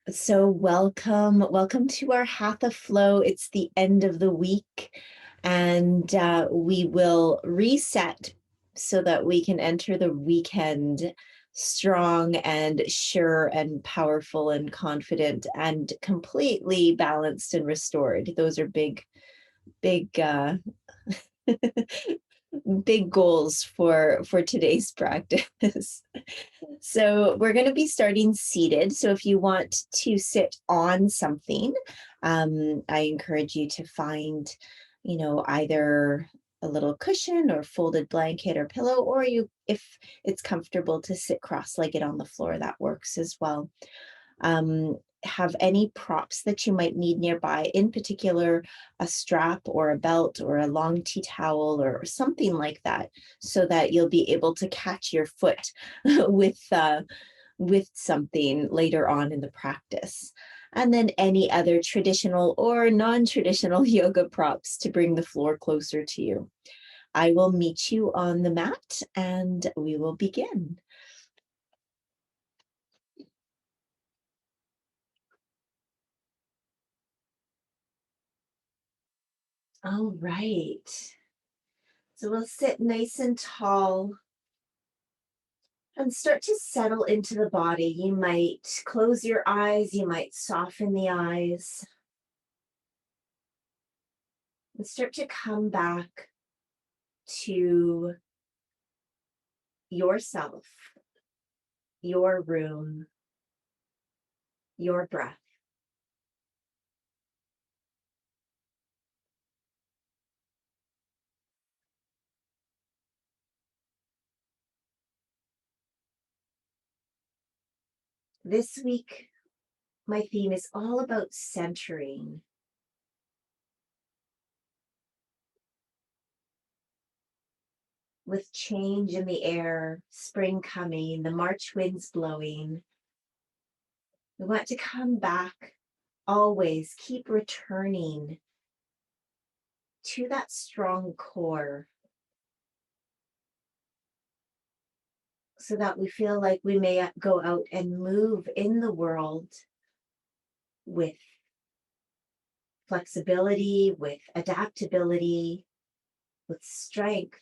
So welcome to our Hatha flow. It's the end of the week, and we will reset so that we can enter the weekend strong and sure and powerful and confident and completely balanced and restored. Those are big big goals for today's practice. So we're going to be starting seated. So if you want to sit on something, I encourage you to find, either a little cushion or folded blanket or pillow, or if it's comfortable to sit cross-legged on the floor, that works as well. Have any props that you might need nearby, in particular a strap or a belt or a long tea towel or something like that, so that you'll be able to catch your foot with something later on in the practice. And then any other traditional or non-traditional yoga props to bring the floor closer to you. I will meet you on the mat and we will begin. All right. So we'll sit nice and tall and start to settle into the body. You might close your eyes, you might soften the eyes, and start to come back to yourself, your room, your breath. This week, my theme is all about centering. With change in the air, spring coming, the March winds blowing, we want to come back, always keep returning to that strong core so that we feel like we may go out and move in the world with flexibility, with adaptability, with strength,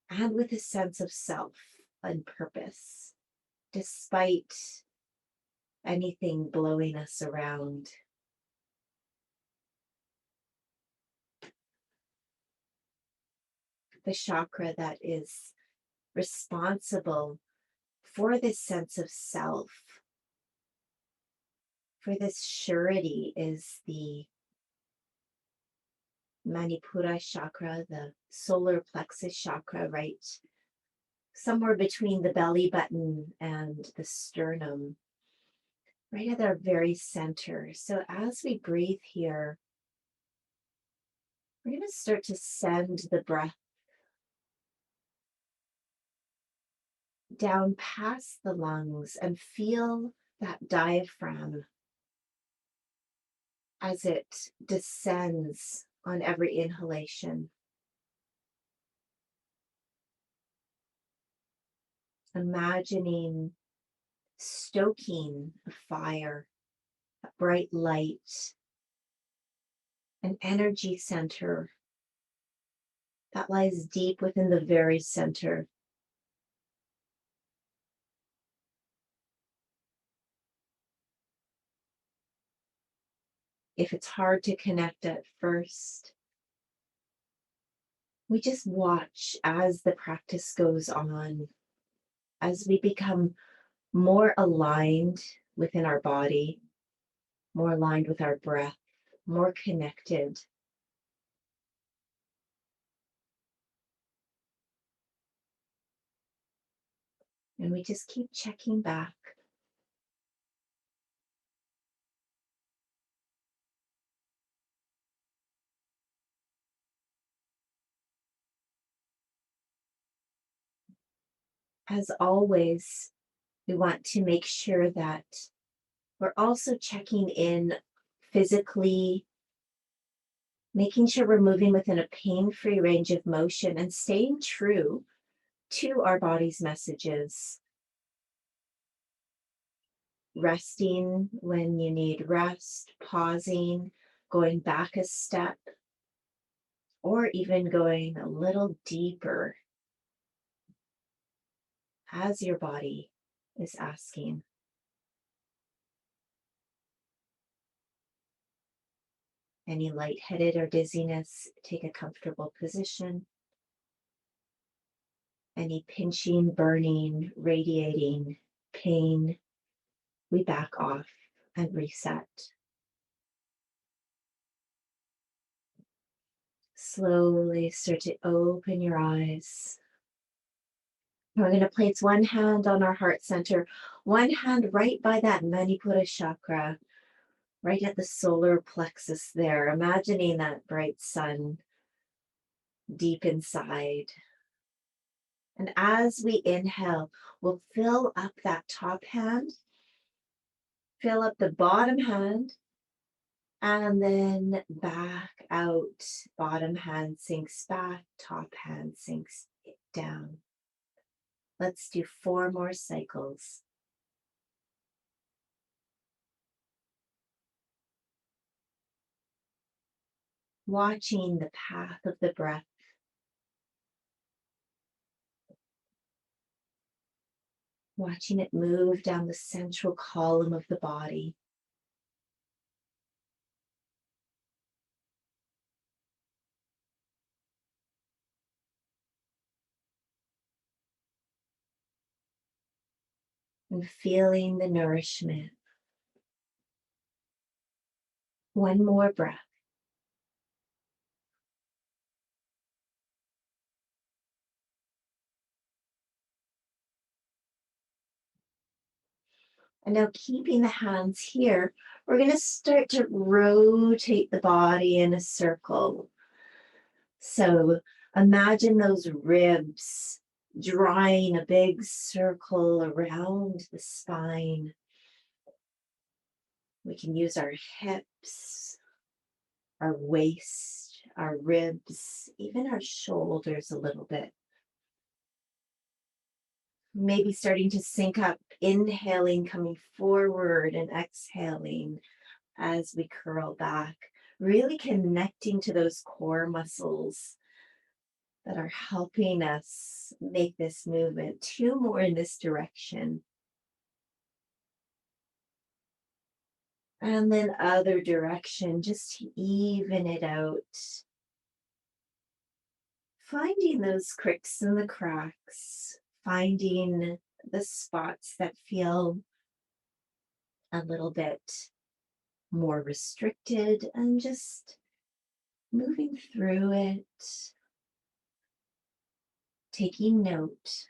and with a sense of self and purpose, despite anything blowing us around. The chakra that is responsible for this sense of self, for this surety, is the Manipura chakra, the solar plexus chakra, right somewhere between the belly button and the sternum, right at our very center. So as we breathe here, we're going to start to send the breath down past the lungs and feel that diaphragm as it descends on every inhalation. Imagining stoking a fire, a bright light, an energy center that lies deep within the very center. If it's hard to connect at first, we just watch as the practice goes on, as we become more aligned within our body, more aligned with our breath, more connected. And we just keep checking back. As always, we want to make sure that we're also checking in physically, making sure we're moving within a pain-free range of motion and staying true to our body's messages. resting when you need rest, pausing, going back a step, or even going a little deeper as your body is asking. Any lightheaded or dizziness, take a comfortable position. Any pinching, burning, radiating pain, we back off and reset. Slowly start to open your eyes. We're going to place one hand on our heart center, one hand right by that Manipura chakra, right at the solar plexus there, imagining that bright sun deep inside. And as we inhale, we'll fill up that top hand, fill up the bottom hand, and then back out. Bottom hand sinks back, top hand sinks down. Let's do 4 more cycles. Watching the path of the breath. Watching it move down the central column of the body. And feeling the nourishment. One more breath. And now keeping the hands here, we're going to start to rotate the body in a circle. So imagine those ribs drawing a big circle around the spine. We can use our hips, our waist, our ribs, even our shoulders a little bit. Maybe starting to sync up, inhaling, coming forward, and exhaling as we curl back, really connecting to those core muscles that are helping us make this movement. 2 more in this direction. And then other direction, just to even it out. Finding those cricks and the cracks, finding the spots that feel a little bit more restricted, and just moving through it, taking note.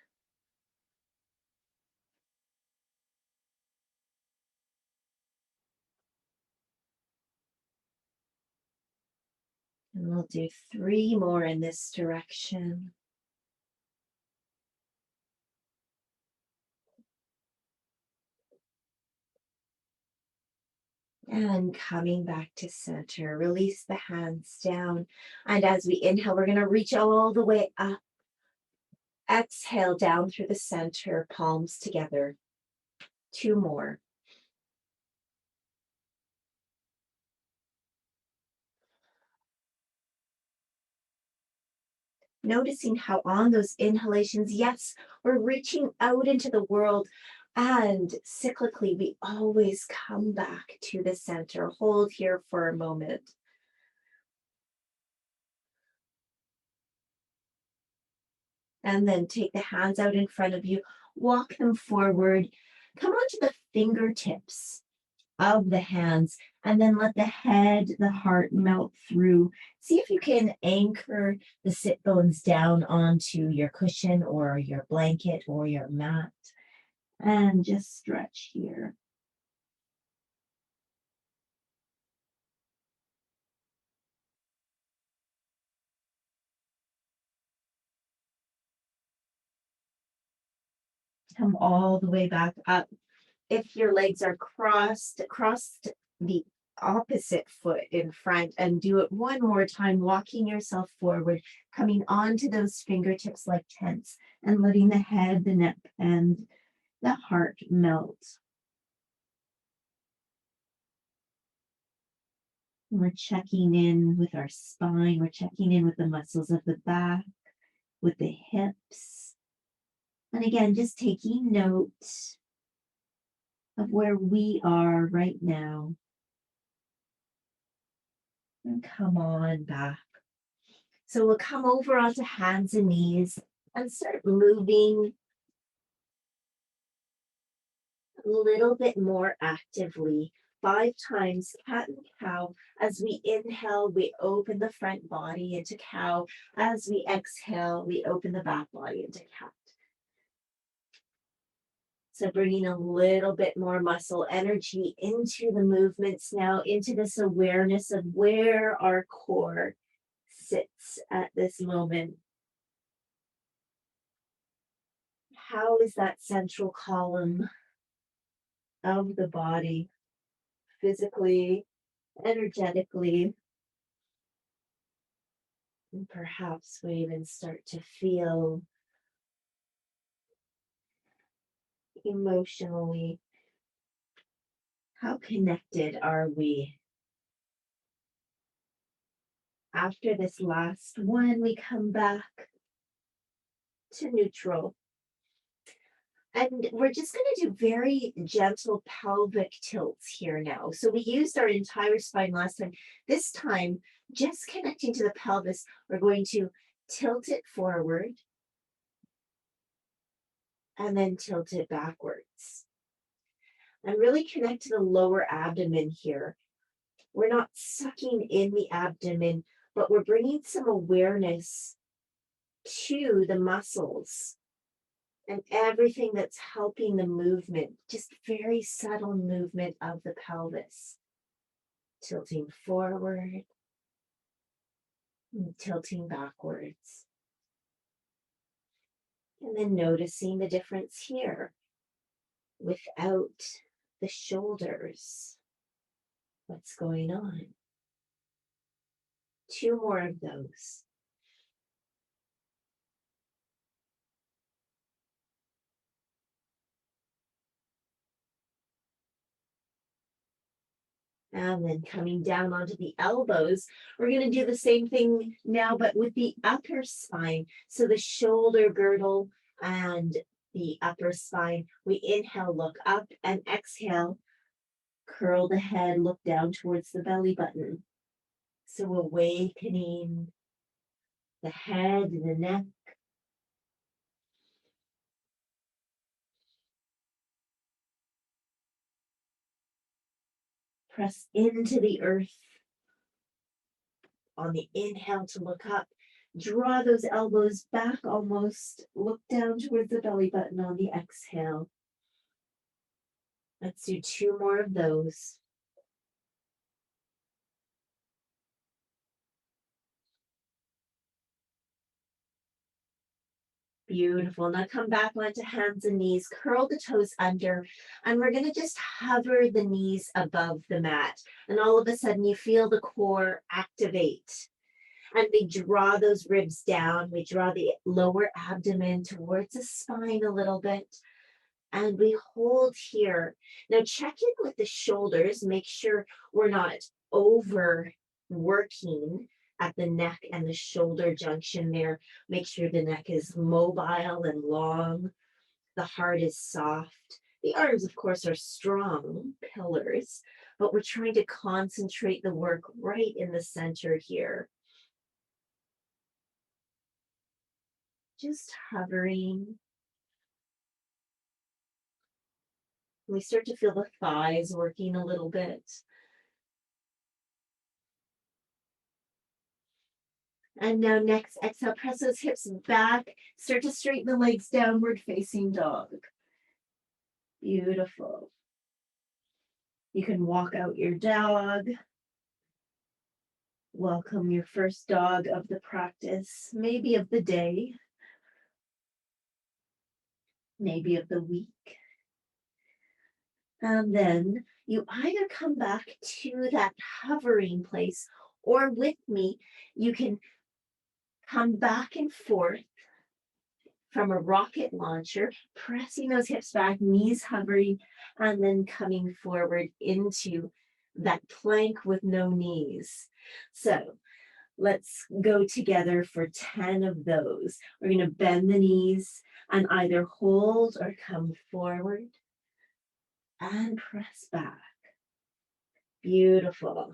And we'll do 3 more in this direction. And coming back to center, release the hands down. And as we inhale, we're going to reach all the way up. Exhale down through the center, palms together. 2 more. Noticing how on those inhalations, yes, we're reaching out into the world, and cyclically, we always come back to the center. Hold here for a moment. And then take the hands out in front of you, walk them forward, come onto the fingertips of the hands, and then let the head, the heart melt through. See if you can anchor the sit bones down onto your cushion or your blanket or your mat, and just stretch here. Come all the way back up. If your legs are crossed the opposite foot in front, and do it one more time, walking yourself forward, coming onto those fingertips like tents, and letting the head, the neck, and the heart melt. We're checking in with our spine. We're checking in with the muscles of the back, with the hips. And again, just taking note of where we are right now. And come on back. So we'll come over onto hands and knees and start moving a little bit more actively. 5 times cat and cow. As we inhale, we open the front body into cow. As we exhale, we open the back body into cat. So bringing a little bit more muscle energy into the movements now, into this awareness of where our core sits at this moment. How is that central column of the body, physically, energetically, and perhaps we even start to feel emotionally, how connected are we? After this last one, we come back to neutral. And we're just going to do very gentle pelvic tilts here now. So we used our entire spine last time. This time, just connecting to the pelvis, we're going to tilt it forward and then tilt it backwards. And really connect to the lower abdomen here. We're not sucking in the abdomen, but we're bringing some awareness to the muscles and everything that's helping the movement, just very subtle movement of the pelvis. Tilting forward and tilting backwards. And then noticing the difference here without the shoulders. What's going on? 2 more of those. And then coming down onto the elbows, we're going to do the same thing now, but with the upper spine. So the shoulder girdle and the upper spine. We inhale, look up, and exhale, curl the head, look down towards the belly button. So awakening the head and the neck. Press into the earth. On the inhale to look up, draw those elbows back almost. Look down towards the belly button on the exhale. Let's do 2 more of those. Beautiful. Now come back onto hands and knees, curl the toes under, and we're going to just hover the knees above the mat. And all of a sudden you feel the core activate. And we draw those ribs down. We draw the lower abdomen towards the spine a little bit. And we hold here. Now check in with the shoulders. Make sure we're not overworking at the neck and the shoulder junction there. Make sure the neck is mobile and long. The heart is soft. The arms, of course, are strong pillars, but we're trying to concentrate the work right in the center here. Just hovering. We start to feel the thighs working a little bit. And now next, exhale, press those hips back. Start to straighten the legs, downward facing dog. Beautiful. You can walk out your dog. Welcome your first dog of the practice, maybe of the day, maybe of the week. And then you either come back to that hovering place, or with me, you can come back and forth from a rocket launcher, pressing those hips back, knees hovering, and then coming forward into that plank with no knees. So let's go together for 10 of those. We're going to bend the knees and either hold or come forward and press back. Beautiful.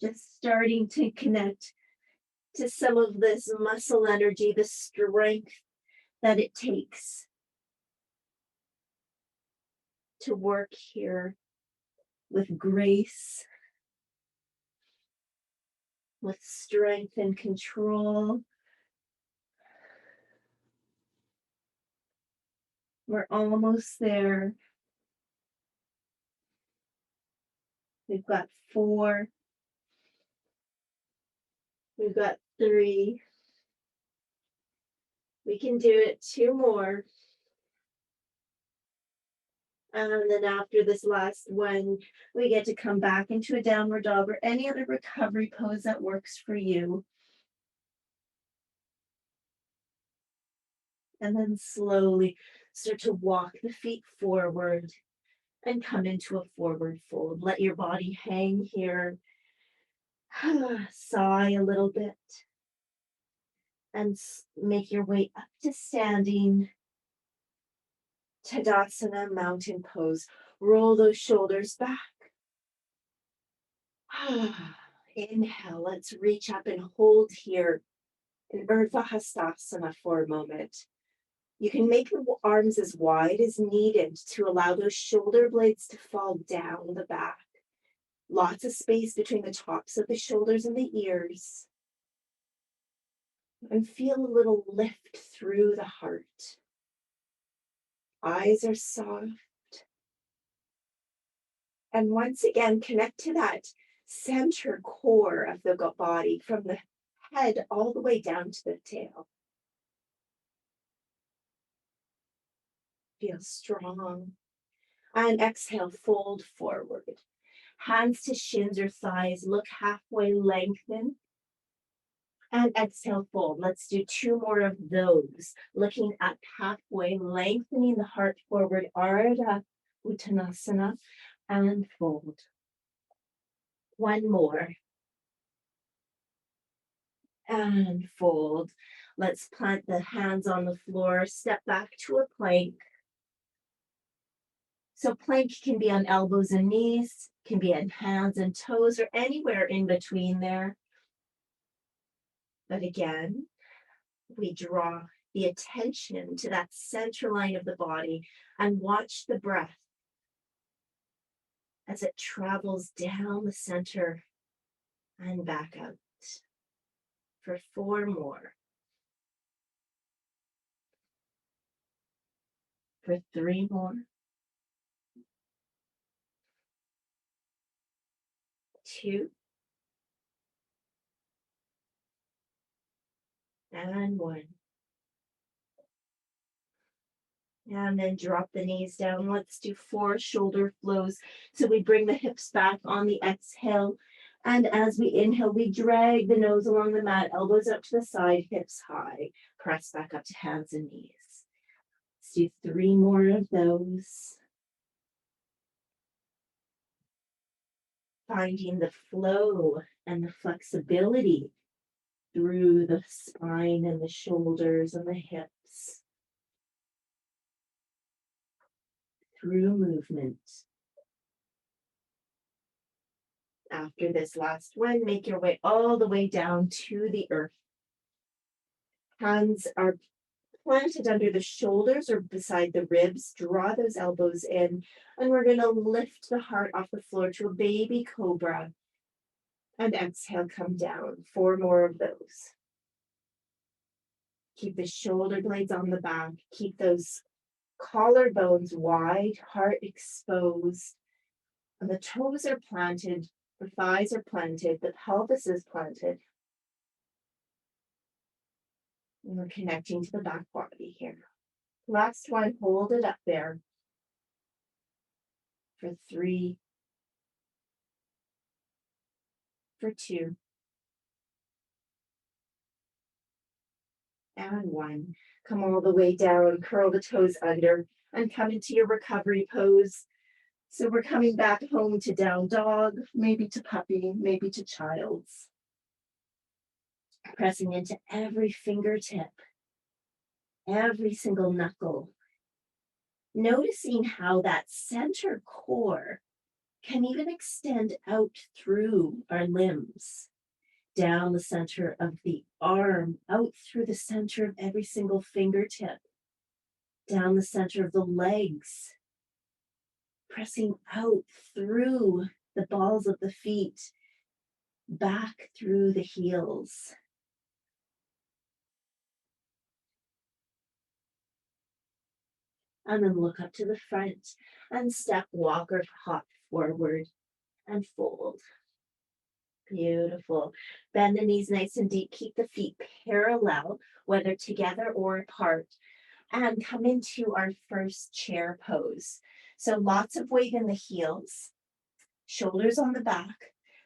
Just starting to connect to some of this muscle energy, the strength that it takes to work here with grace, with strength and control. We're almost there. We've got 4. We've got 3. We can do it 2 more. And then after this last one, we get to come back into a downward dog or any other recovery pose that works for you. And then slowly start to walk the feet forward and come into a forward fold. Let your body hang here. Sigh a little bit. And make your way up to standing. Tadasana, mountain pose. Roll those shoulders back. Inhale, let's reach up and hold here in Urdhva Hastasana for a moment. You can make the arms as wide as needed to allow those shoulder blades to fall down the back. Lots of space between the tops of the shoulders and the ears. And feel a little lift through the heart. Eyes are soft. And once again, connect to that center core of the body from the head all the way down to the tail. Feel strong. And exhale, fold forward. Hands to shins or thighs, look halfway, lengthen. And exhale, fold. Let's do 2 more of those. Looking up halfway, lengthening the heart forward, Ardha Uttanasana, and fold. 1 more. And fold. Let's plant the hands on the floor, step back to a plank. So plank can be on elbows and knees, can be on hands and toes, or anywhere in between there. But again, we draw the attention to that center line of the body and watch the breath as it travels down the center and back out. For 4 more. For 3 more. 2. And 1. And then drop the knees down. Let's do 4 shoulder flows. So we bring the hips back on the exhale. And as we inhale, we drag the nose along the mat, elbows up to the side, hips high. Press back up to hands and knees. Let's do 3 more of those. Finding the flow and the flexibility through the spine and the shoulders and the hips. Through movement. After this last one, make your way all the way down to the earth. Hands are planted under the shoulders or beside the ribs. Draw those elbows in, and we're going to lift the heart off the floor to a baby cobra. And exhale, come down. 4 more of those. Keep the shoulder blades on the back. Keep those collarbones wide, heart exposed. And the toes are planted, the thighs are planted, the pelvis is planted. And we're connecting to the back body here. Last one, hold it up there. For 3. For 2. And 1. Come all the way down, curl the toes under, and come into your recovery pose. So we're coming back home to down dog, maybe to puppy, maybe to child's. Pressing into every fingertip, every single knuckle. Noticing how that center core can even extend out through our limbs, down the center of the arm, out through the center of every single fingertip, down the center of the legs, pressing out through the balls of the feet, back through the heels. And then look up to the front and step, walk, or hop forward and fold. Beautiful. Bend the knees nice and deep. Keep the feet parallel, whether together or apart. And come into our first chair pose. So lots of weight in the heels, shoulders on the back,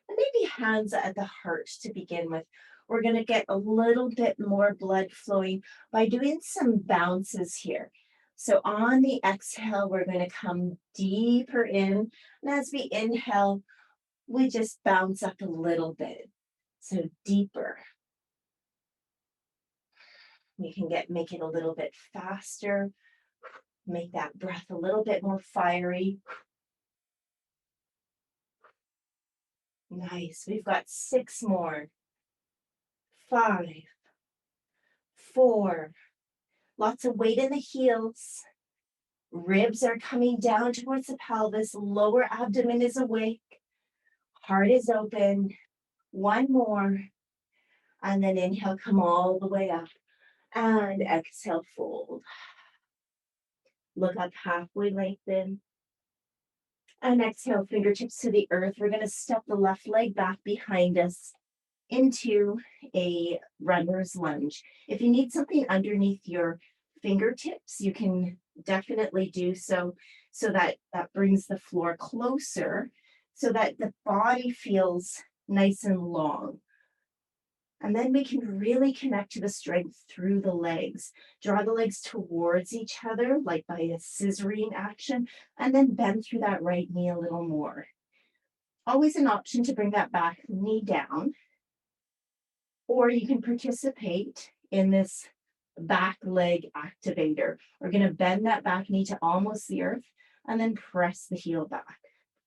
and maybe hands at the heart to begin with. We're going to get a little bit more blood flowing by doing some bounces here. So on the exhale, we're going to come deeper in. And as we inhale, we just bounce up a little bit. So deeper. We can make it a little bit faster. Make that breath a little bit more fiery. Nice. We've got 6 more. 5, 4. Lots of weight in the heels. Ribs are coming down towards the pelvis. Lower abdomen is awake. Heart is open. 1 more. And then inhale, come all the way up. And exhale, fold. Look up, halfway lengthen. And exhale, fingertips to the earth. We're going to step the left leg back behind us into a runner's lunge. If you need something underneath your fingertips, you can definitely do so, so that brings the floor closer, so that the body feels nice and long. And then we can really connect to the strength through the legs. Draw the legs towards each other, like by a scissoring action, and then bend through that right knee a little more. Always an option to bring that back knee down, or you can participate in this back leg activator. We're going to bend that back knee to almost the earth and then press the heel back.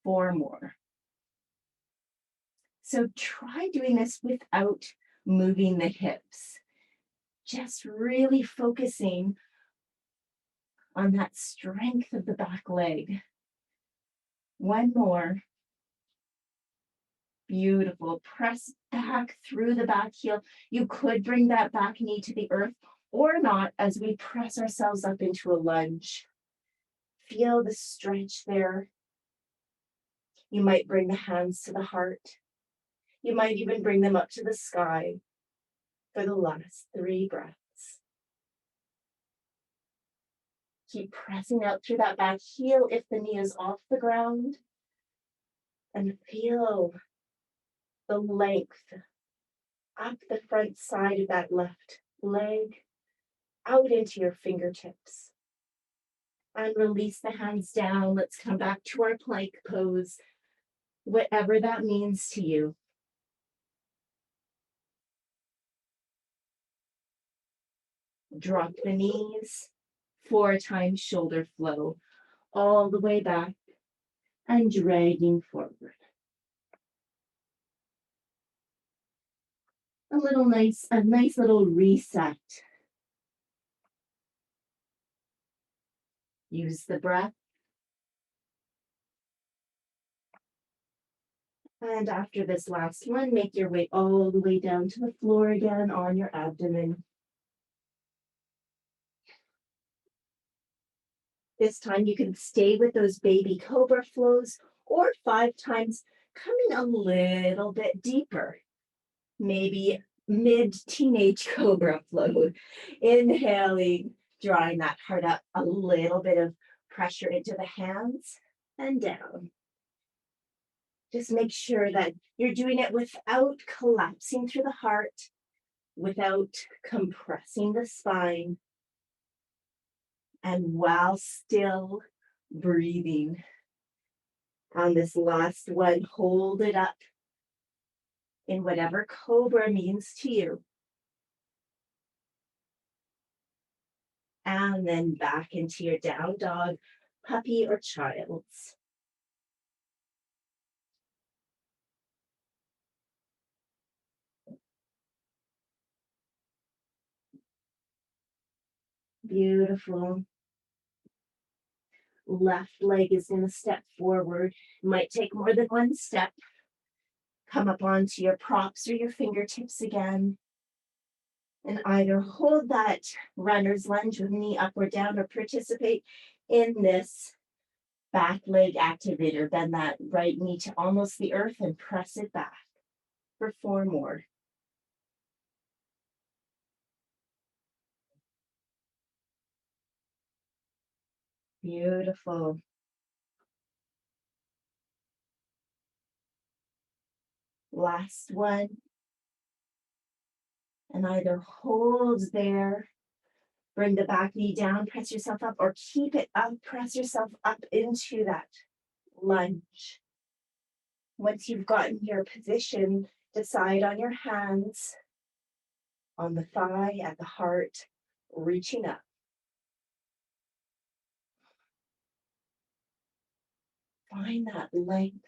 4 more. So try doing this without moving the hips. Just really focusing on that strength of the back leg. 1 more. Beautiful. Press back through the back heel. You could bring that back knee to the earth or not as we press ourselves up into a lunge. Feel the stretch there. You might bring the hands to the heart. You might even bring them up to the sky for the last 3 breaths. Keep pressing out through that back heel if the knee is off the ground. And feel the length up the front side of that left leg, out into your fingertips. And release the hands down. Let's come back to our plank pose, whatever that means to you. Drop the knees, 4 times shoulder flow, all the way back and dragging forward. A nice little reset. Use the breath. And after this last one, make your way all the way down to the floor again on your abdomen. This time you can stay with those baby cobra flows, or 5 times coming a little bit deeper. Maybe mid-teenage cobra flow. Inhaling, drawing that heart up, a little bit of pressure into the hands and down. Just make sure that you're doing it without collapsing through the heart, without compressing the spine, and while still breathing. On this last one, hold it up in whatever Cobra means to you. And then back into your down dog, puppy or child's. Beautiful. Left leg is going to step forward. It might take more than one step. Come up onto your props or your fingertips again. And either hold that runner's lunge with knee up or down, or participate in this back leg activator. Bend that right knee to almost the earth and press it back for 4 more. Beautiful. Last one. And either hold there, bring the back knee down, press yourself up, or keep it up, press yourself up into that lunge. Once you've gotten your position, decide on your hands, on the thigh, at the heart, reaching up. Find that length.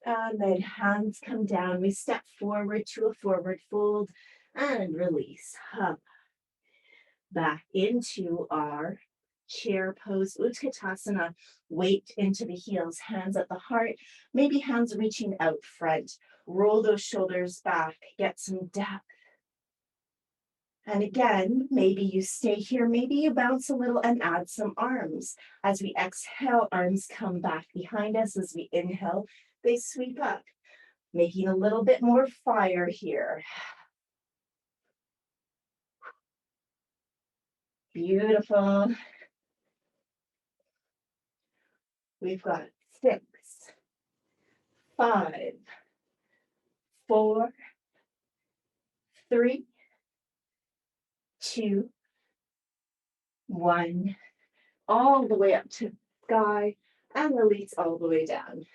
And then hands come down. We step forward to a forward fold and release. Up. Back into our chair pose, Utkatasana. Weight into the heels, hands at the heart, maybe hands reaching out front. Roll those shoulders back, get some depth. And again, maybe you stay here, maybe you bounce a little and add some arms. As we exhale, arms come back behind us. As we inhale, they sweep up, making a little bit more fire here. Beautiful. We've got 6, 5, 4, 3, 2, 1. All the way up to sky and release all the way down.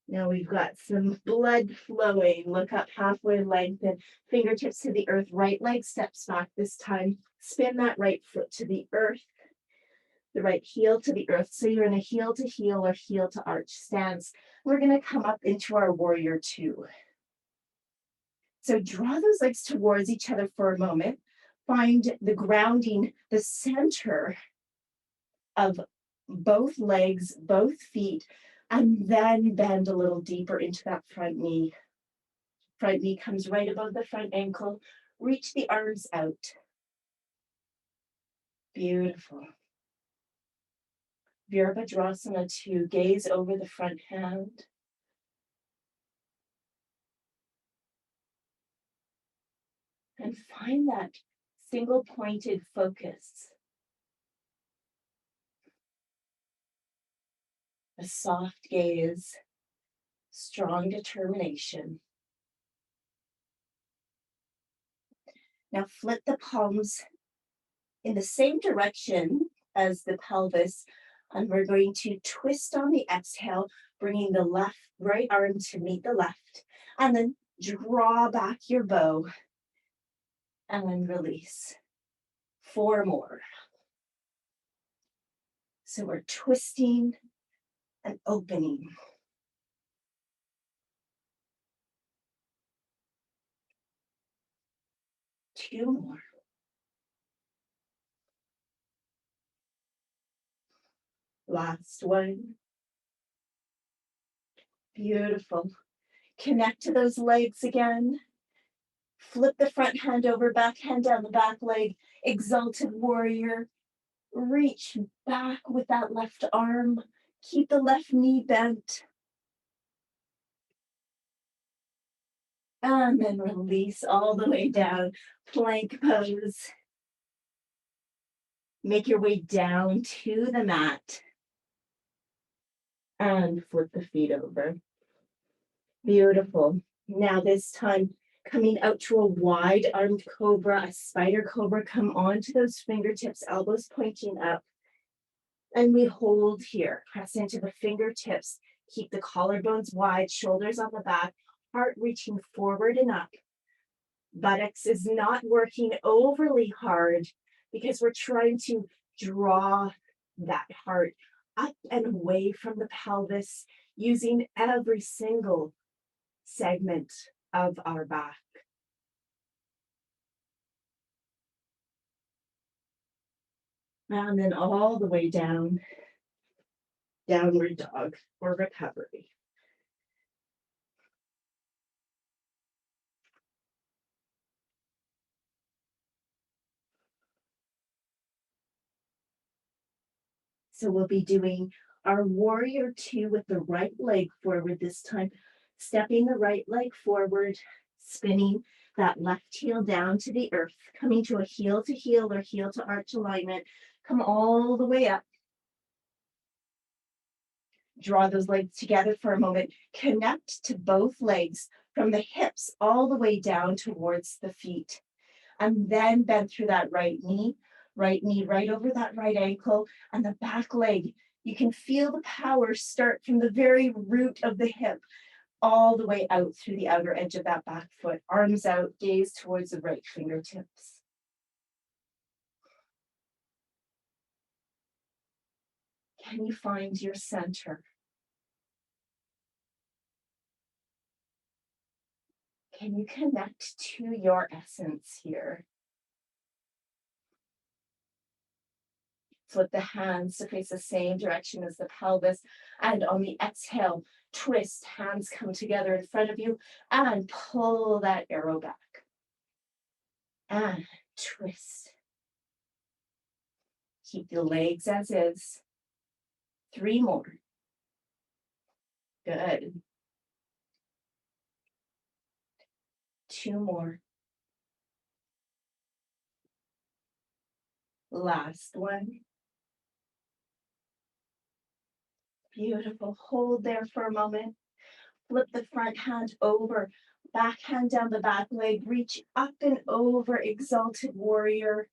Now we've got some blood flowing. Look up halfway, lengthen, fingertips to the earth. Right leg steps back this time. Spin that right foot to the earth. The right heel to the earth. So you're in a heel to heel or heel to arch stance. We're going to come up into our warrior 2. So draw those legs towards each other for a moment. Find the grounding, the center of both legs, both feet, and then bend a little deeper into that front knee. Front knee comes right above the front ankle. Reach the arms out. Beautiful. Virabhadrasana 2, gaze over the front hand. And find that single pointed focus. A soft gaze, strong determination. Now flip the palms in the same direction as the pelvis, and we're going to twist on the exhale, bringing the right arm to meet the left, and then draw back your bow, and then release. 4 more. So we're twisting and opening. 2 more. Last one. Beautiful. Connect to those legs again. Flip the front hand over, back hand down the back leg. Exalted warrior. Reach back with that left arm. Keep the left knee bent. And then release all the way down. Plank pose. Make your way down to the mat. And flip the feet over. Beautiful. Now this time, Coming out to a wide armed cobra, a spider cobra, come onto those fingertips, elbows pointing up. And we hold here, press into the fingertips, keep the collarbones wide, shoulders on the back, heart reaching forward and up. Buttocks is not working overly hard because we're trying to draw that heart up and away from the pelvis using every single segment of our back. And then all the way down, downward dog for recovery. So we'll be doing our warrior two with the right leg forward this time, stepping the right leg forward, spinning that left heel down to the earth, coming to a heel to heel or heel to arch alignment. Come all the way up. Draw those legs together for a moment. Connect to both legs from the hips all the way down towards the feet. And then bend through that right knee right over that right ankle and the back leg. You can feel the power start from the very root of the hip all the way out through the outer edge of that back foot. Arms out, gaze towards the right fingertips. Can you find your center? Can you connect to your essence here? Flip the hands to face the same direction as the pelvis. And on the exhale, twist, hands come together in front of you and pull that arrow back. And twist. Keep the legs as is. 3 more. Good. 2 more. Last one. Beautiful. Hold there for a moment. Flip the front hand over. Back hand down the back leg. Reach up and over, exalted warrior.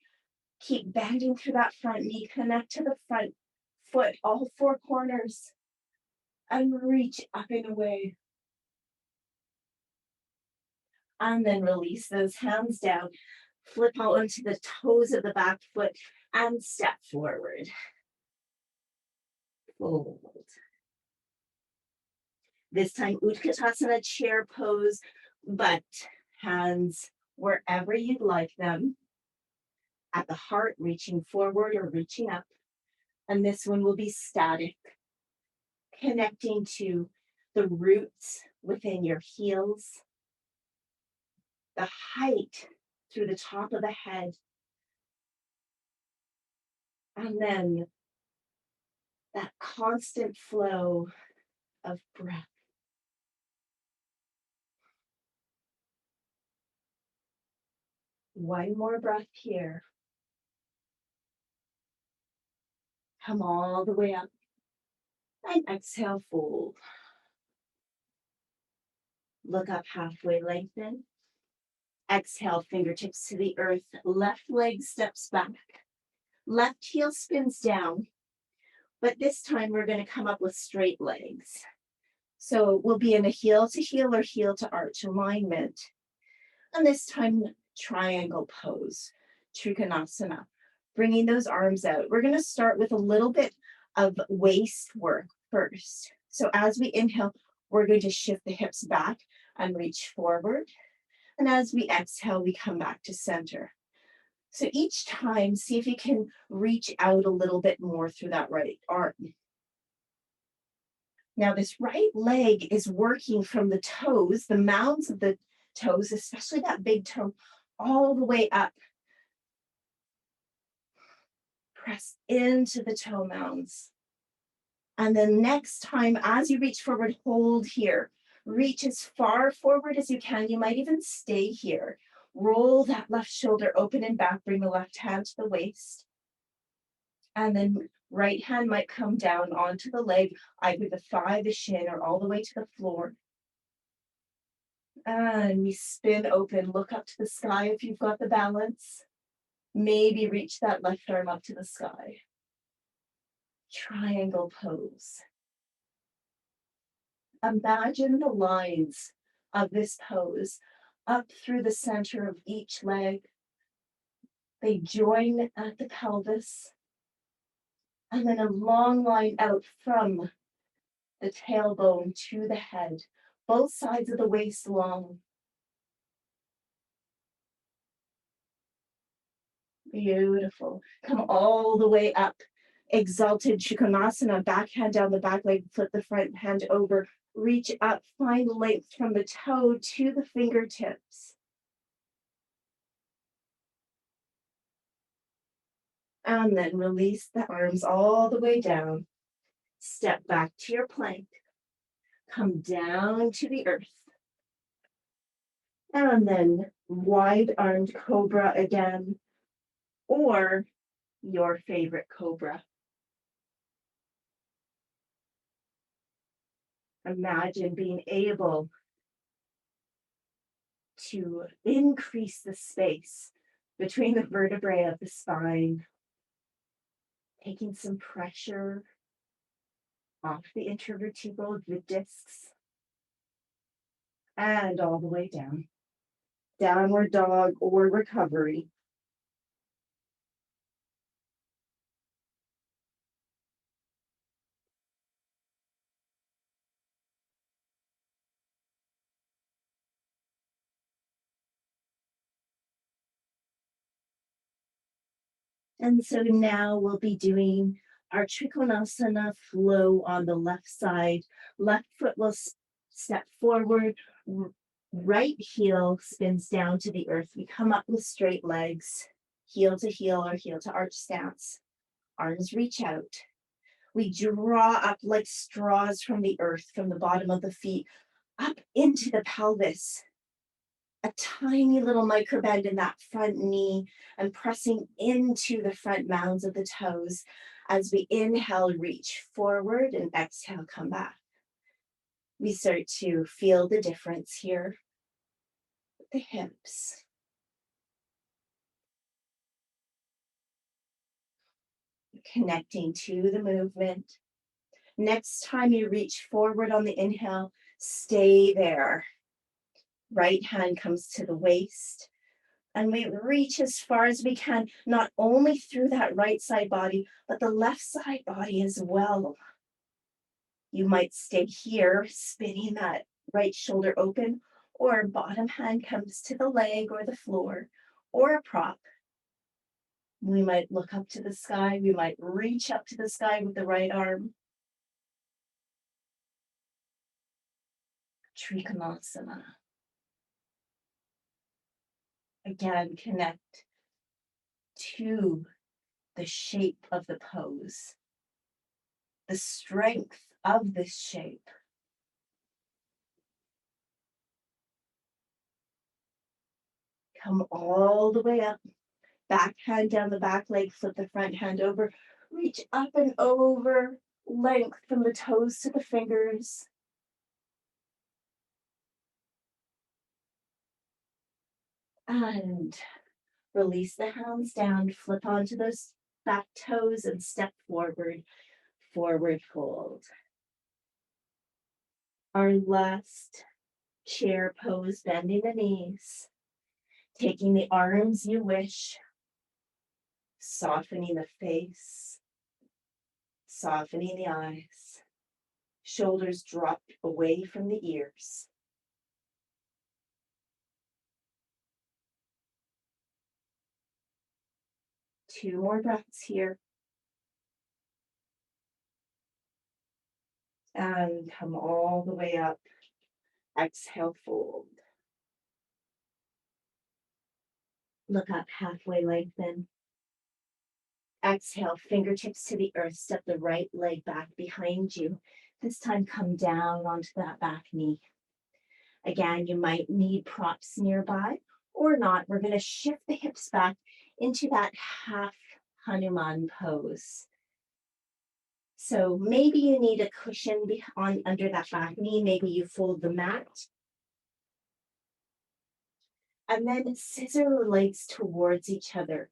Keep bending through that front knee. Connect to the front foot, all 4 corners. And reach up and away. And then release those hands down. Flip out onto the toes of the back foot and step forward. Fold. This time, Utkatasana, chair pose, but hands wherever you'd like them. At the heart, reaching forward or reaching up. And this one will be static, connecting to the roots within your heels, the height through the top of the head, and then that constant flow of breath. One more breath here. Come all the way up. And exhale, fold. Look up halfway, lengthen. Exhale, fingertips to the earth. Left leg steps back. Left heel spins down. But this time we're going to come up with straight legs. So we'll be in a heel to heel or heel to arch alignment. And this time, triangle pose, Trikonasana. Bringing those arms out. We're going to start with a little bit of waist work first. So as we inhale, we're going to shift the hips back and reach forward. And as we exhale, we come back to center. So each time, see if you can reach out a little bit more through that right arm. Now this right leg is working from the toes, the mounds of the toes, especially that big toe, all the way up. Press into the toe mounds. And then next time, as you reach forward, hold here. Reach as far forward as you can. You might even stay here. Roll that left shoulder open and back. Bring the left hand to the waist. And then right hand might come down onto the leg, either the thigh, the shin, or all the way to the floor. And we spin open, look up to the sky if you've got the balance. Maybe reach that left arm up to the sky. Triangle pose. Imagine the lines of this pose up through the center of each leg. They join at the pelvis, and then a long line out from the tailbone to the head, both sides of the waist long. Beautiful. Come all the way up. Exalted Trikonasana, back hand down the back leg, flip the front hand over, reach up, find length from the toe to the fingertips. And then release the arms all the way down. Step back to your plank. Come down to the earth. And then wide-armed Cobra again, or your favorite Cobra. Imagine being able to increase the space between the vertebrae of the spine, taking some pressure off the intervertebral, the discs, and all the way down. Downward dog or recovery. And so now we'll be doing our Trikonasana flow on the left side. Left foot will step forward, right heel spins down to the earth. We come up with straight legs, heel to heel or heel to arch stance. Arms reach out. We draw up like straws from the earth, from the bottom of the feet, up into the pelvis. A tiny little micro bend in that front knee and pressing into the front mounds of the toes as we inhale, reach forward, and exhale, come back. We start to feel the difference here with the hips. Connecting to the movement. Next time you reach forward on the inhale, stay there. Right hand comes to the waist. And we reach as far as we can, not only through that right side body, but the left side body as well. You might stay here, spinning that right shoulder open, or bottom hand comes to the leg or the floor, or a prop. We might look up to the sky. We might reach up to the sky with the right arm. Trikonasana. Again, connect to the shape of the pose, the strength of this shape. Come all the way up, back hand down the back leg, flip the front hand over, reach up and over, length from the toes to the fingers. And release the hands down, flip onto those back toes and step forward, forward fold. Our last chair pose, bending the knees, taking the arms you wish, softening the face, softening the eyes, shoulders drop away from the ears. Two more breaths here. And come all the way up. Exhale, fold. Look up, halfway lengthen. Exhale, fingertips to the earth. Step the right leg back behind you. This time come down onto that back knee. Again, you might need props nearby or not. We're going to shift the hips back into that half Hanuman pose. So maybe you need a cushion under that back knee. Maybe you fold the mat. And then scissor the legs towards each other.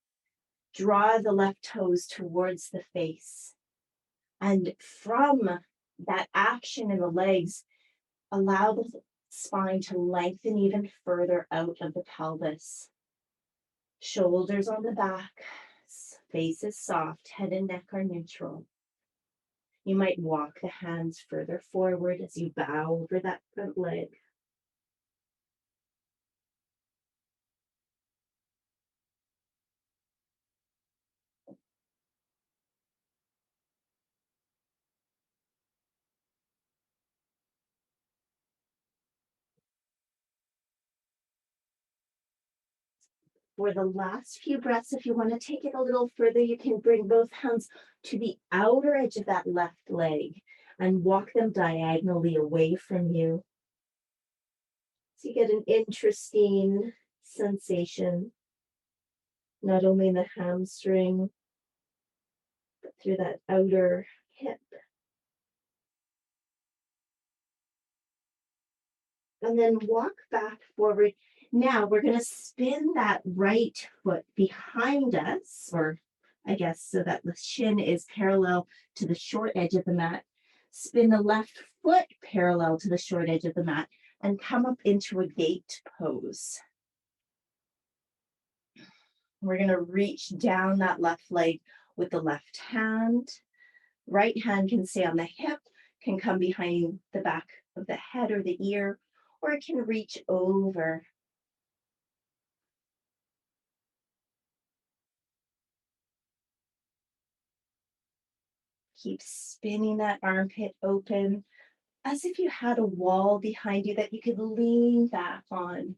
Draw the left toes towards the face. And from that action in the legs, allow the spine to lengthen even further out of the pelvis. Shoulders on the back, face is soft, head and neck are neutral. You might walk the hands further forward as you bow over that front leg. For the last few breaths, if you want to take it a little further, you can bring both hands to the outer edge of that left leg and walk them diagonally away from you. So you get an interesting sensation, not only in the hamstring, but through that outer hip. And then walk back forward. Now we're going to spin that right foot behind us, or I guess so that the shin is parallel to the short edge of the mat. Spin the left foot parallel to the short edge of the mat and come up into a gate pose. We're going to reach down that left leg with the left hand. Right hand can stay on the hip, can come behind the back of the head or the ear, or it can reach over. Keep spinning that armpit open as if you had a wall behind you that you could lean back on.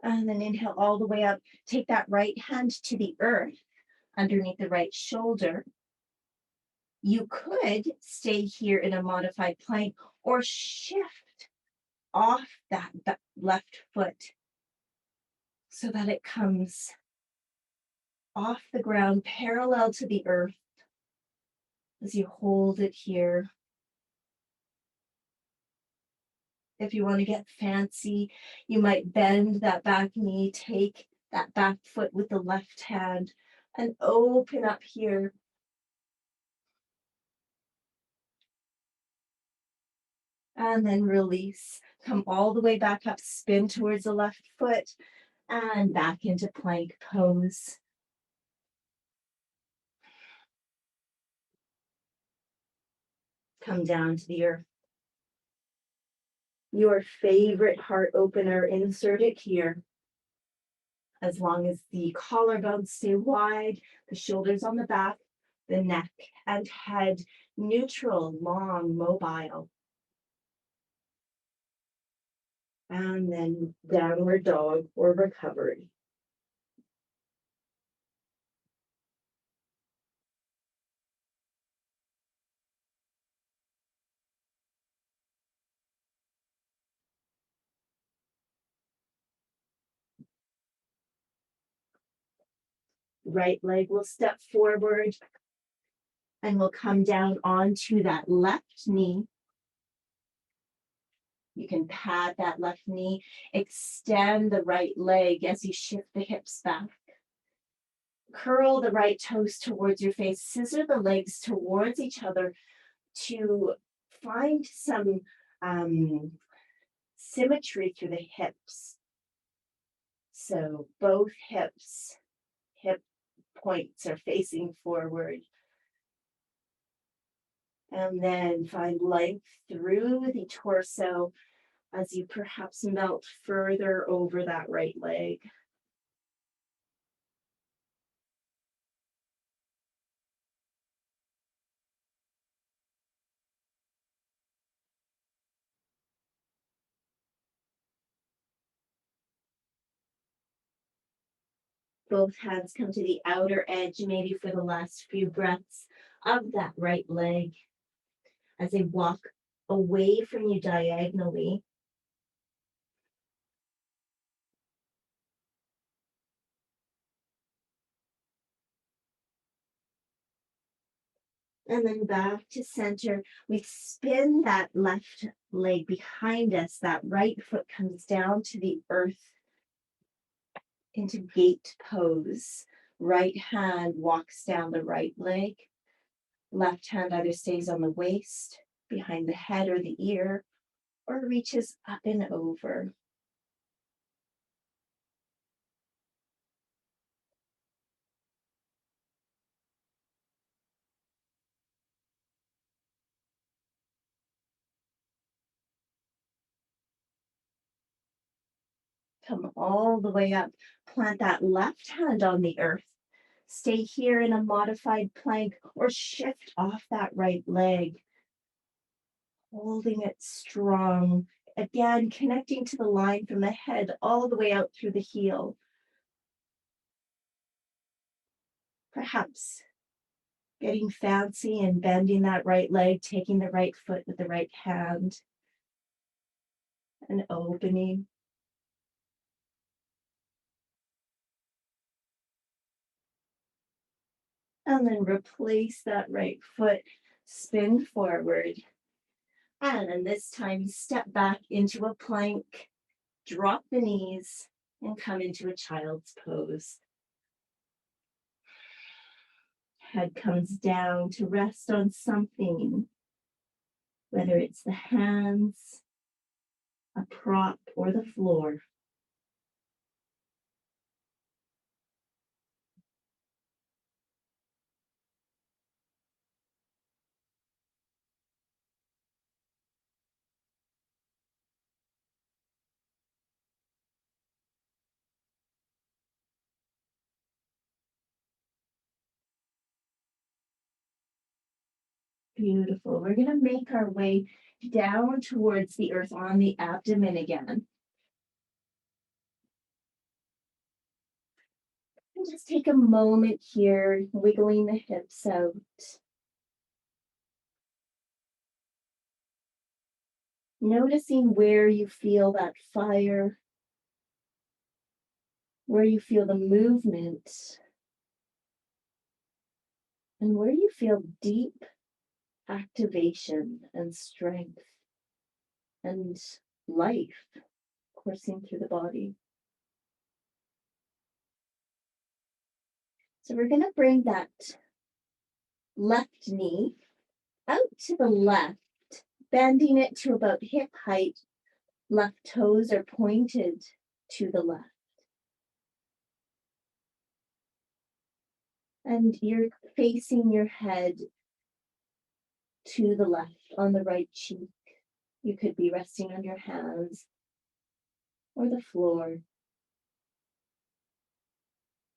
And then inhale all the way up. Take that right hand to the earth underneath the right shoulder. You could stay here in a modified plank or shift off that left foot so that it comes off the ground parallel to the earth as you hold it here. If you want to get fancy, you might bend that back knee, take that back foot with the left hand and open up here. And then release. Come all the way back up, spin towards the left foot and back into plank pose. Come down to the earth. Your favorite heart opener, insert it here. As long as the collarbones stay wide, the shoulders on the back, the neck and head neutral, long, mobile. And then downward dog or recovery. Right leg will step forward and we'll come down onto that left knee. You can pad that left knee, extend the right leg as you shift the hips back. Curl the right toes towards your face, scissor the legs towards each other to find some symmetry through the hips. So both hip points are facing forward. And then find length through the torso as you perhaps melt further over that right leg. Both hands come to the outer edge, maybe for the last few breaths of that right leg as they walk away from you diagonally. And then back to center. We spin that left leg behind us. That right foot comes down to the earth into gate pose. Right hand walks down the right leg. Left hand either stays on the waist, behind the head or the ear, or reaches up and over. Come all the way up. Plant that left hand on the earth. Stay here in a modified plank or shift off that right leg, holding it strong. Again, connecting to the line from the head all the way out through the heel. Perhaps getting fancy and bending that right leg, taking the right foot with the right hand, and opening. And then replace that right foot, spin forward. And then this time, step back into a plank, drop the knees, and come into a child's pose. Head comes down to rest on something, whether it's the hands, a prop, or the floor. Beautiful. We're going to make our way down towards the earth on the abdomen again. And just take a moment here, wiggling the hips out. Noticing where you feel that fire, where you feel the movement, and where you feel deep activation and strength and life coursing through the body. So we're going to bring that left knee out to the left, bending it to about hip height. Left toes are pointed to the left. And you're facing your head to the left on the right cheek. You could be resting on your hands or the floor.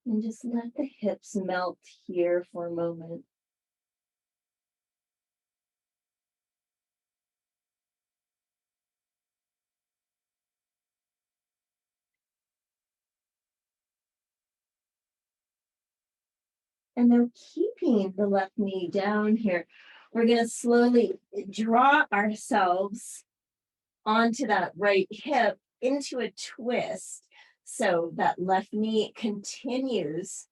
And just let the hips melt here for a moment. And now keeping the left knee down here, we're going to slowly draw ourselves onto that right hip into a twist. So that left knee continues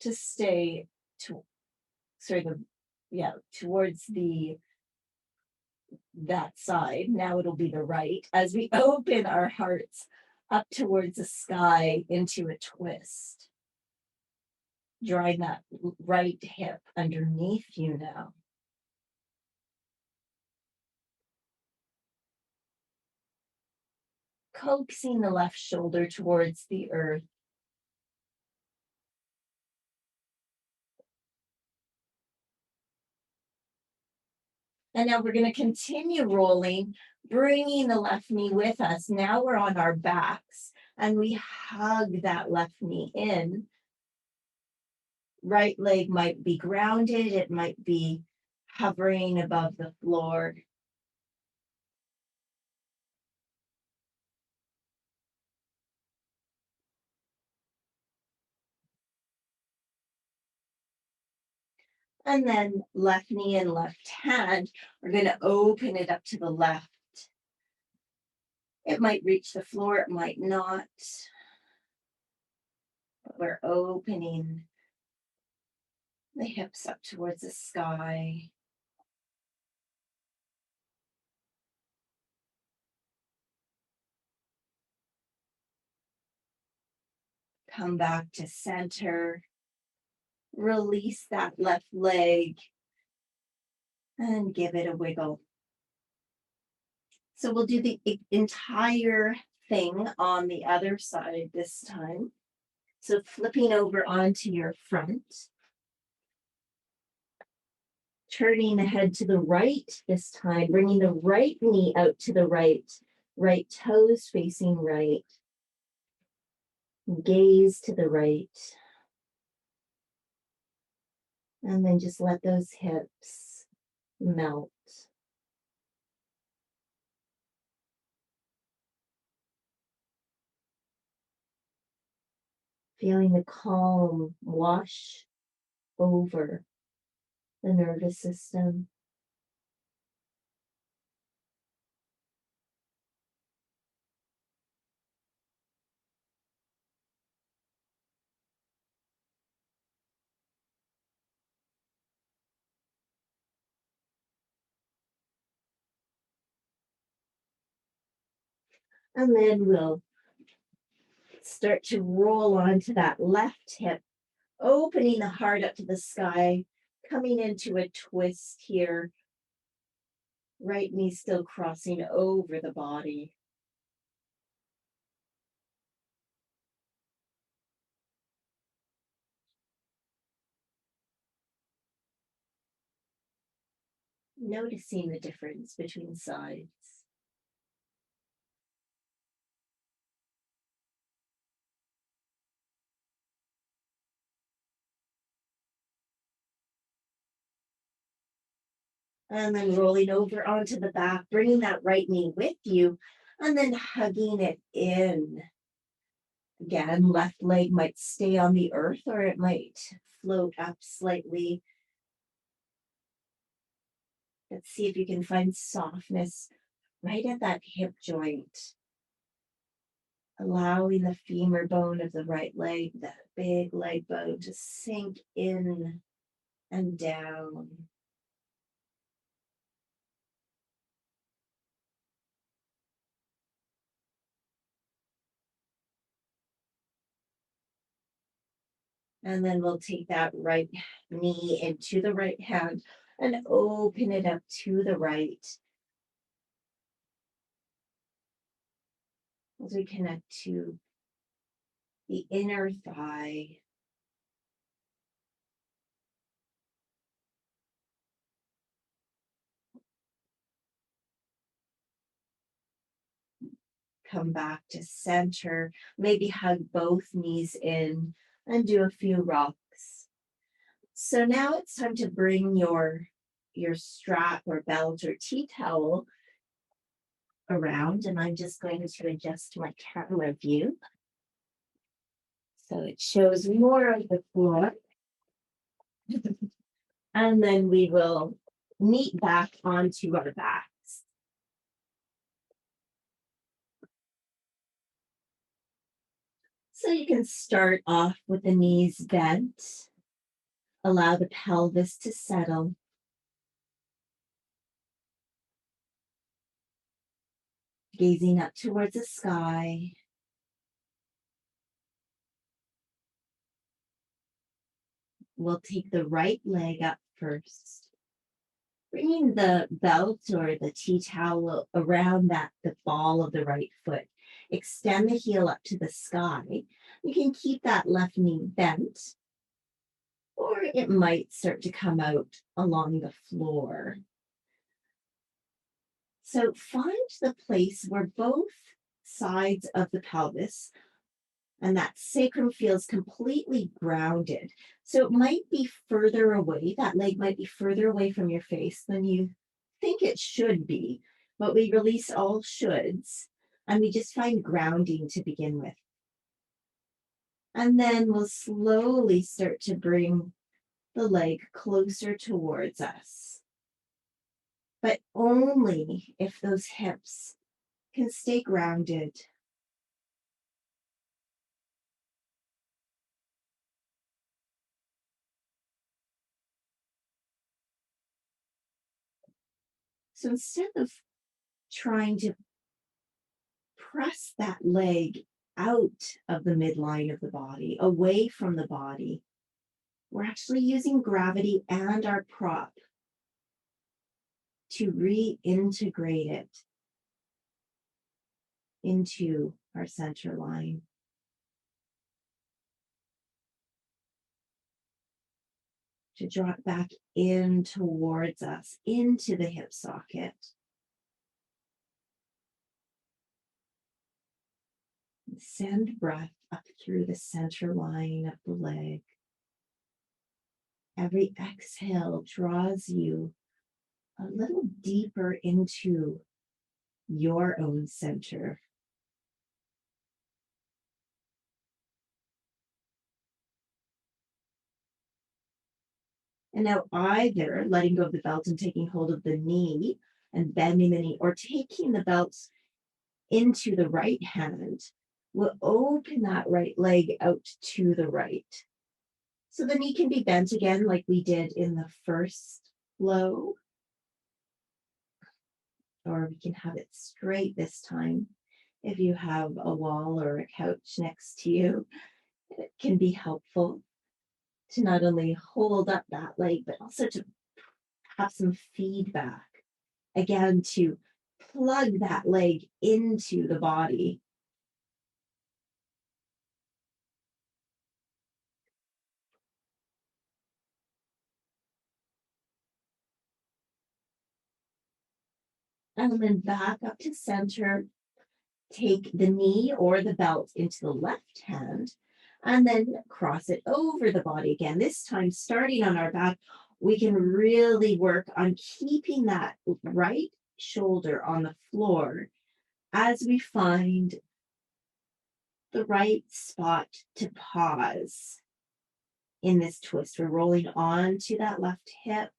to stay towards that side. Now it'll be the right as we open our hearts up towards the sky into a twist. Drawing that right hip underneath you now. Coaxing the left shoulder towards the earth. And now we're going to continue rolling, bringing the left knee with us. Now we're on our backs and we hug that left knee in. Right leg might be grounded. It might be hovering above the floor. And then left knee and left hand, we're going to open it up to the left. It might reach the floor, it might not. But we're opening the hips up towards the sky. Come back to center. Release that left leg and give it a wiggle. So we'll do the entire thing on the other side this time. So flipping over onto your front. Turning the head to the right this time, bringing the right knee out to the right, right toes facing right. Gaze to the right. And then just let those hips melt. Feeling the calm wash over the nervous system. And then we'll start to roll onto that left hip, opening the heart up to the sky, coming into a twist here. Right knee still crossing over the body. Noticing the difference between sides. And then rolling over onto the back, bringing that right knee with you, and then hugging it in. Again, left leg might stay on the earth or it might float up slightly. Let's see if you can find softness right at that hip joint. Allowing the femur bone of the right leg, that big leg bone, to sink in and down. And then we'll take that right knee into the right hand and open it up to the right as we connect to the inner thigh. Come back to center, maybe hug both knees in and do a few rocks. So now it's time to bring your strap or belt or tea towel around, and I'm just going to adjust my camera view so it shows more of the floor. And then we will meet back onto our backs. So you can start off with the knees bent. Allow the pelvis to settle. Gazing up towards the sky. We'll take the right leg up first. Bringing the belt or the tea towel around the ball of the right foot. Extend the heel up to the sky. You can keep that left knee bent, or it might start to come out along the floor. So find the place where both sides of the pelvis and that sacrum feels completely grounded. So it might be further away, that leg might be further away from your face than you think it should be, but we release all shoulds and we just find grounding to begin with. And then we'll slowly start to bring the leg closer towards us, but only if those hips can stay grounded. So instead of trying to press that leg out of the midline of the body, away from the body. We're actually using gravity and our prop to reintegrate it into our center line. To draw it back in towards us, into the hip socket. And send breath up through the center line of the leg. Every exhale draws you a little deeper into your own center. And now either letting go of the belt and taking hold of the knee and bending the knee, or taking the belt into the right hand will open that right leg out to the right. So the knee can be bent again like we did in the first flow, or we can have it straight this time. If you have a wall or a couch next to you, it can be helpful to not only hold up that leg, but also to have some feedback. Again, to plug that leg into the body. And then back up to center. Take the knee or the belt into the left hand and then cross it over the body again. This time, starting on our back, we can really work on keeping that right shoulder on the floor as we find the right spot to pause in this twist. We're rolling onto that left hip,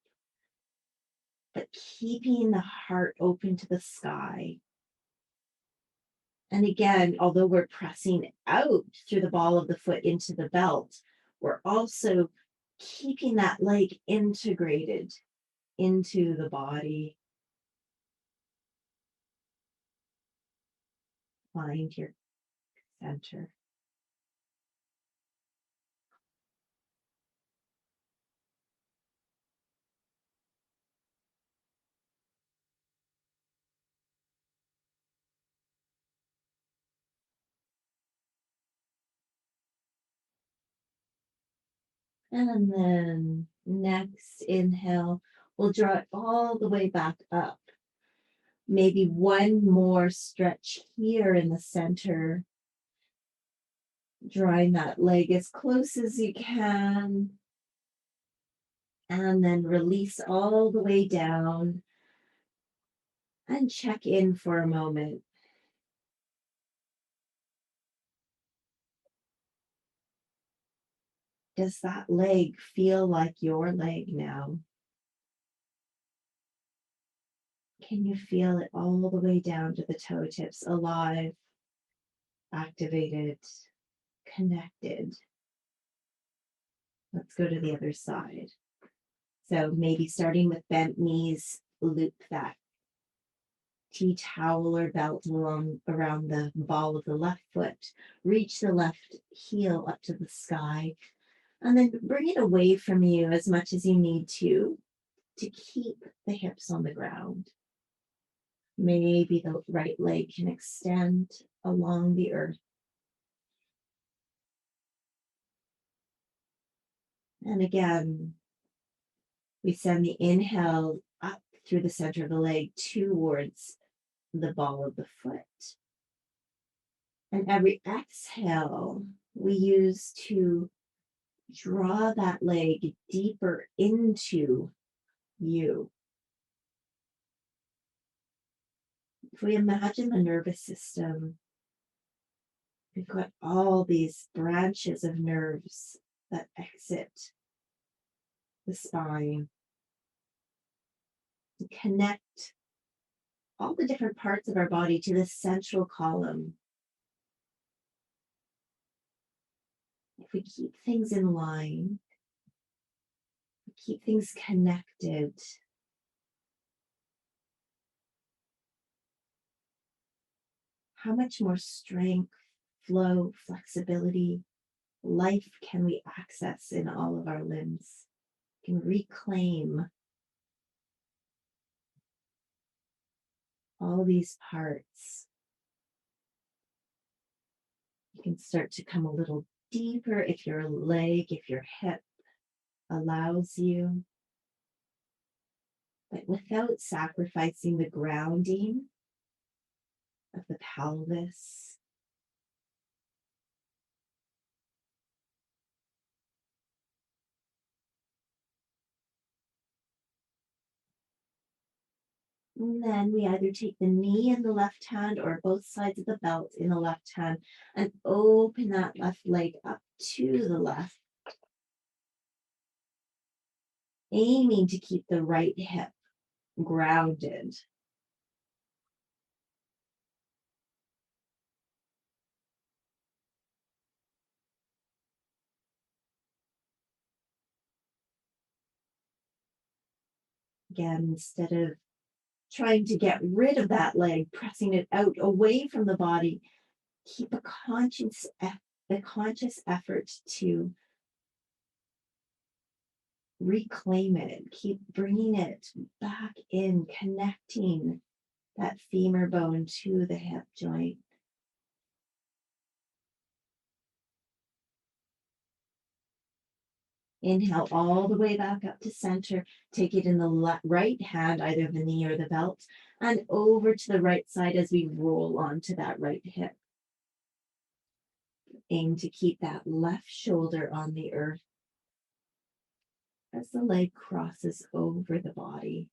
but keeping the heart open to the sky. And again, although we're pressing out through the ball of the foot into the belt, we're also keeping that leg integrated into the body. Find your center. And then next inhale, we'll draw it all the way back up. Maybe one more stretch here in the center. Drawing that leg as close as you can. And then release all the way down. And check in for a moment. Does that leg feel like your leg now? Can you feel it all the way down to the toe tips, alive, activated, connected? Let's go to the other side. So maybe starting with bent knees, loop that tea towel or belt around the ball of the left foot. Reach the left heel up to the sky. And then bring it away from you as much as you need to keep the hips on the ground. Maybe the right leg can extend along the earth. And again, we send the inhale up through the center of the leg towards the ball of the foot. And every exhale, we use to draw that leg deeper into you. If we imagine the nervous system, we've got all these branches of nerves that exit the spine, connect all the different parts of our body to this central column. If we keep things in line, keep things connected, how much more strength, flow, flexibility, life can we access in all of our limbs? Can reclaim all these parts. You can start to come a little deeper if your leg, if your hip allows you, but without sacrificing the grounding of the pelvis. And then we either take the knee in the left hand or both sides of the belt in the left hand and open that left leg up to the left, aiming to keep the right hip grounded. Again, instead of trying to get rid of that leg, pressing it out away from the body, keep a conscious effort to reclaim it, keep bringing it back in, connecting that femur bone to the hip joint. Inhale all the way back up to center. Take it in the right hand, either the knee or the belt, and over to the right side as we roll onto that right hip. Aim to keep that left shoulder on the earth as the leg crosses over the body.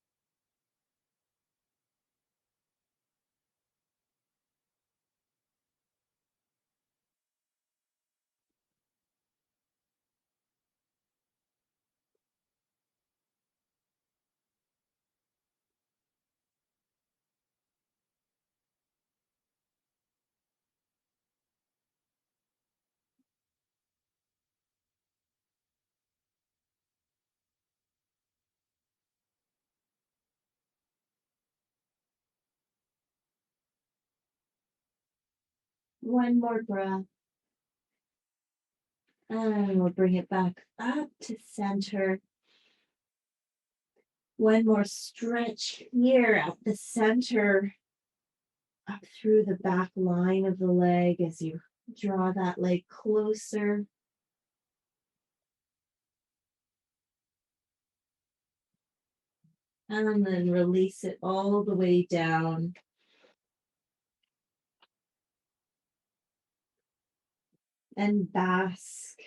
One more breath. And we'll bring it back up to center. One more stretch here at the center, up through the back line of the leg as you draw that leg closer. And then release it all the way down. And bask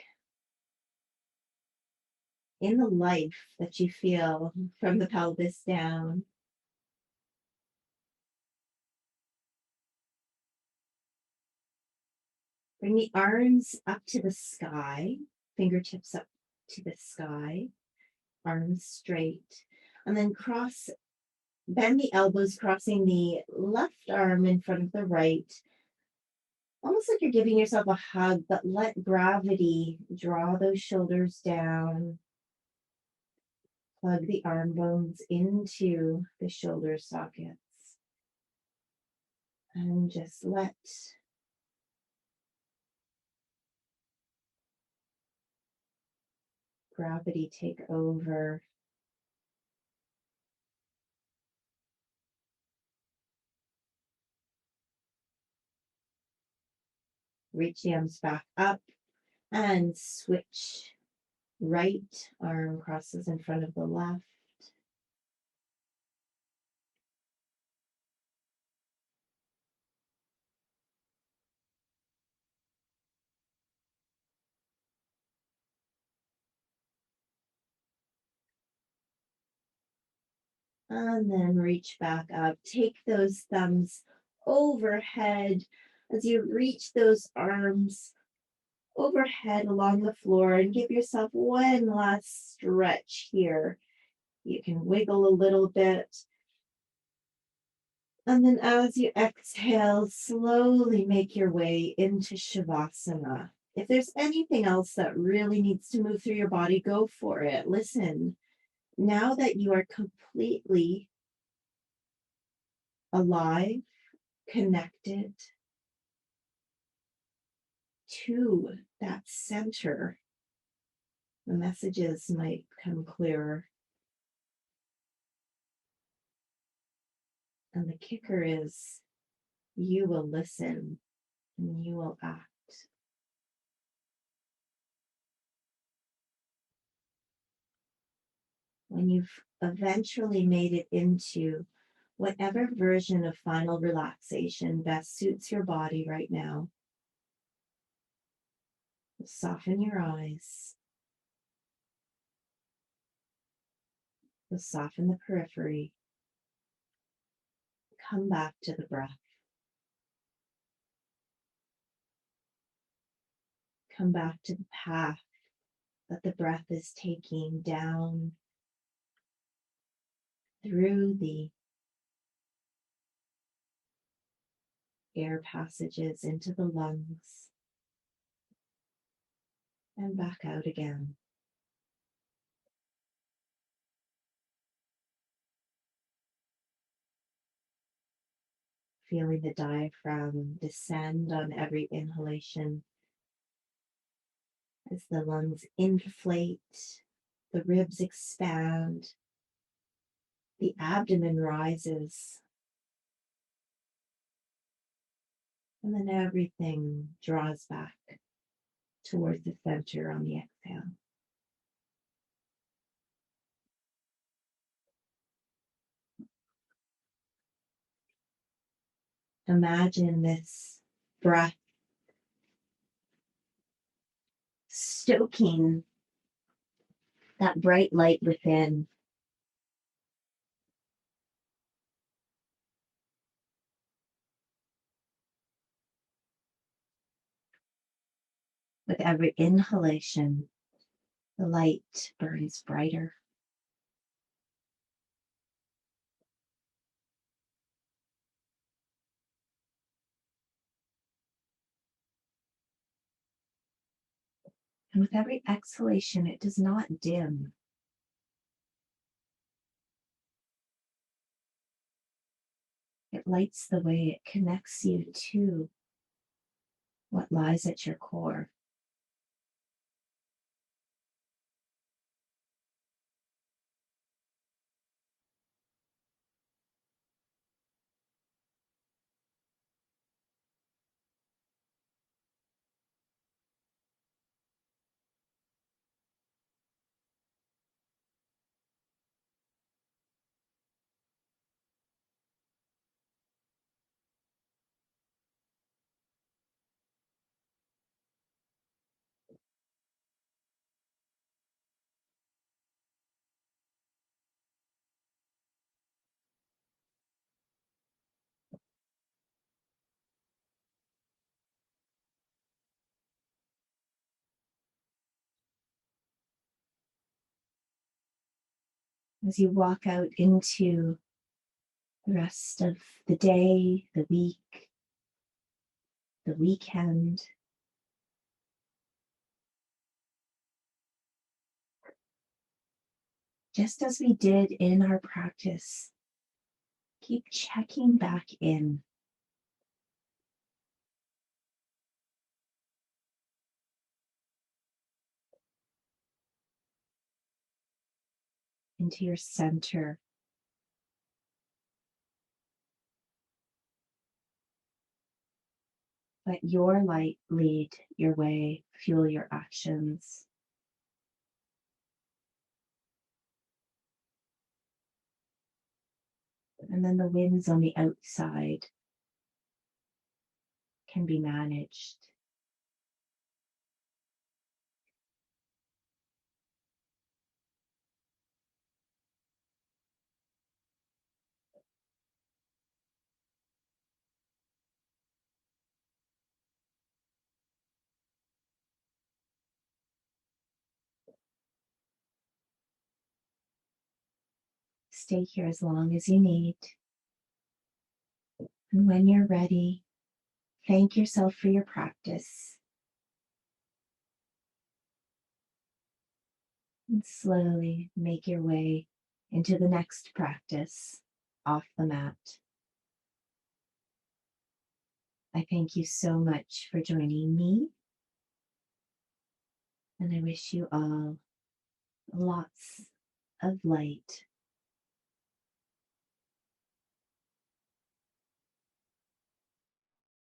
in the life that you feel from the pelvis down. Bring the arms up to the sky, fingertips up to the sky, arms straight, and then bend the elbows, crossing the left arm in front of the right, almost like you're giving yourself a hug, but let gravity draw those shoulders down. Plug the arm bones into the shoulder sockets. And just let gravity take over. Reach the arms back up and switch. Right arm crosses in front of the left. And then reach back up. Take those thumbs overhead as you reach those arms overhead along the floor and give yourself one last stretch here. You can wiggle a little bit. And then as you exhale, slowly make your way into Shavasana. If there's anything else that really needs to move through your body, go for it. Listen, now that you are completely alive, connected, to that center, the messages might come clearer. And the kicker is you will listen and you will act. When you've eventually made it into whatever version of final relaxation best suits your body right now, soften your eyes. You'll soften the periphery. Come back to the breath. Come back to the path that the breath is taking down through the air passages into the lungs and back out again. Feeling the diaphragm descend on every inhalation as the lungs inflate, the ribs expand, the abdomen rises, and then everything draws back towards the center on the exhale. Imagine this breath stoking that bright light within. With every inhalation, the light burns brighter. And with every exhalation, it does not dim. It lights the way, it connects you to what lies at your core. As you walk out into the rest of the day, the week, the weekend, just as we did in our practice, keep checking back in. Into your center. Let your light lead your way, fuel your actions. And then the winds on the outside can be managed. Stay here as long as you need. And when you're ready, thank yourself for your practice. And slowly make your way into the next practice off the mat. I thank you so much for joining me And I wish you all lots of light